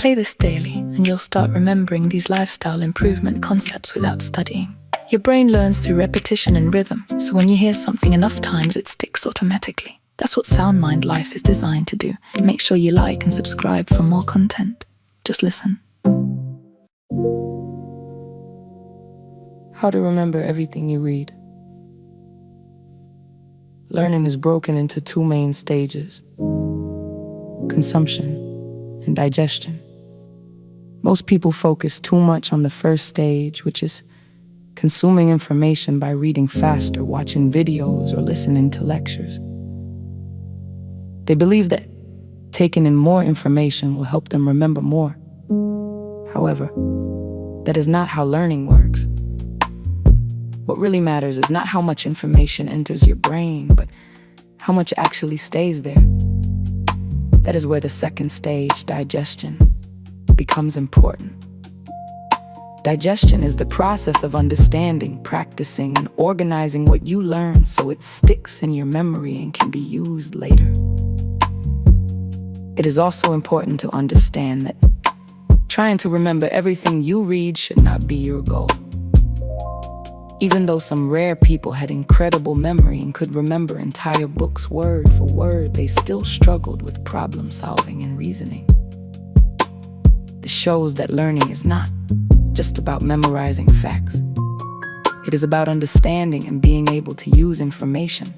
Play this daily, and you'll start remembering these lifestyle improvement concepts without studying. Your brain learns through repetition and rhythm, so when you hear something enough times, it sticks automatically. That's what Sound Mind Life is designed to do. Make sure you like and subscribe for more content. Just listen. How to remember everything you read. Learning is broken into two main stages: consumption and digestion. Most people focus too much on the first stage, which is consuming information by reading faster, watching videos, or listening to lectures. They believe that taking in more information will help them remember more. However, that is not how learning works. What really matters is not how much information enters your brain, but how much actually stays there. That is where the second stage, digestion, becomes important. Digestion is the process of understanding, practicing, and organizing what you learn so it sticks in your memory and can be used later. It is also important to understand that trying to remember everything you read should not be your goal. Even though some rare people had incredible memory and could remember entire books word for word, they still struggled with problem solving and reasoning. This shows that learning is not just about memorizing facts. It is about understanding and being able to use information.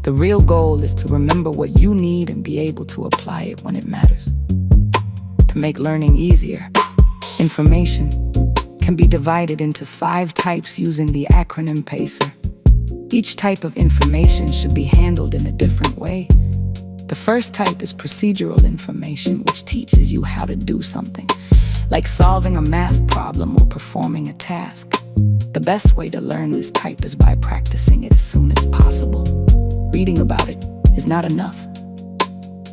The real goal is to remember what you need and be able to apply it when it matters. To make learning easier, information can be divided into 5 types using the acronym PACER. Each type of information should be handled in a different way. The first type is procedural information, which teaches you how to do something, like solving a math problem or performing a task. The best way to learn this type is by practicing it as soon as possible. Reading about it is not enough.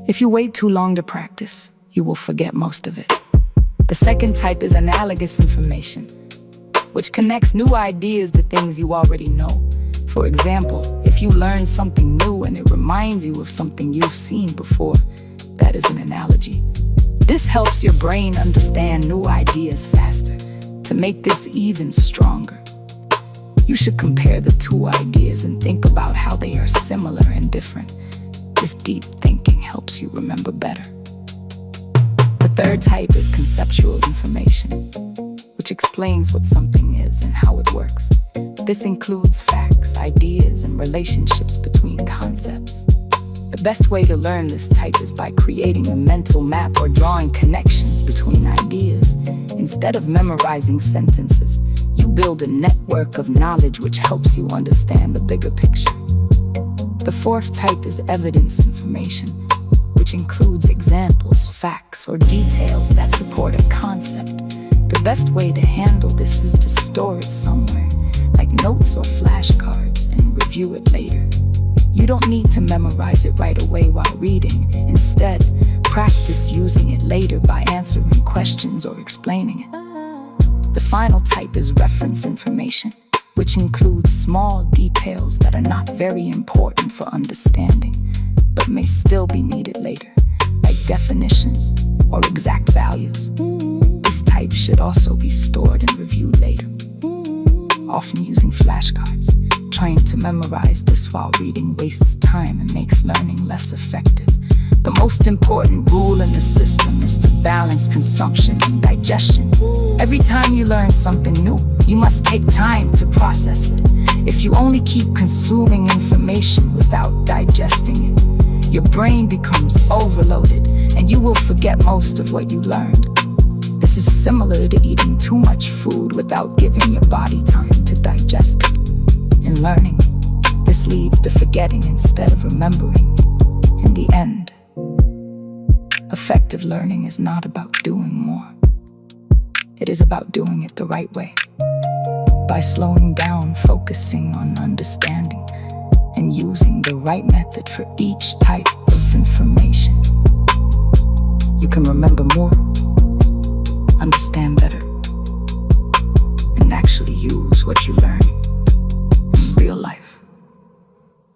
If you wait too long to practice, you will forget most of it. The second type is analogous information, which connects new ideas to things you already know. For example, if you learn something new and it reminds you of something you've seen before, that is an analogy. This helps your brain understand new ideas faster. To make this even stronger, you should compare the two ideas and think about how they are similar and different. This deep thinking helps you remember better. The third type is conceptual information, which explains what something is and how it works. This includes facts, ideas, and relationships between concepts. The best way to learn this type is by creating a mental map or drawing connections between ideas. Instead of memorizing sentences, you build a network of knowledge which helps you understand the bigger picture. The fourth type is evidence information, which includes examples, facts, or details that support a concept. The best way to handle this is to store it somewhere, like notes or flashcards, and review it later. You don't need to memorize it right away while reading. Instead, practice using it later by answering questions or explaining it. The final type is reference information, which includes small details that are not very important for understanding, but may still be needed later, like definitions or exact values. This type should also be stored and reviewed later, often using flashcards. Trying to memorize this while reading wastes time and makes learning less effective. The most important rule in the system is to balance consumption and digestion. Every time you learn something new, you must take time to process it. If you only keep consuming information without digesting it, your brain becomes overloaded and you will forget most of what you learned. This is similar to eating too much food without giving your body time to digest it. In learning, this leads to forgetting instead of remembering. In the end, effective learning is not about doing more. It is about doing it the right way. By slowing down, focusing on understanding, and using the right method for each type of information, you can remember more, understand better, and actually use what you learn in real life.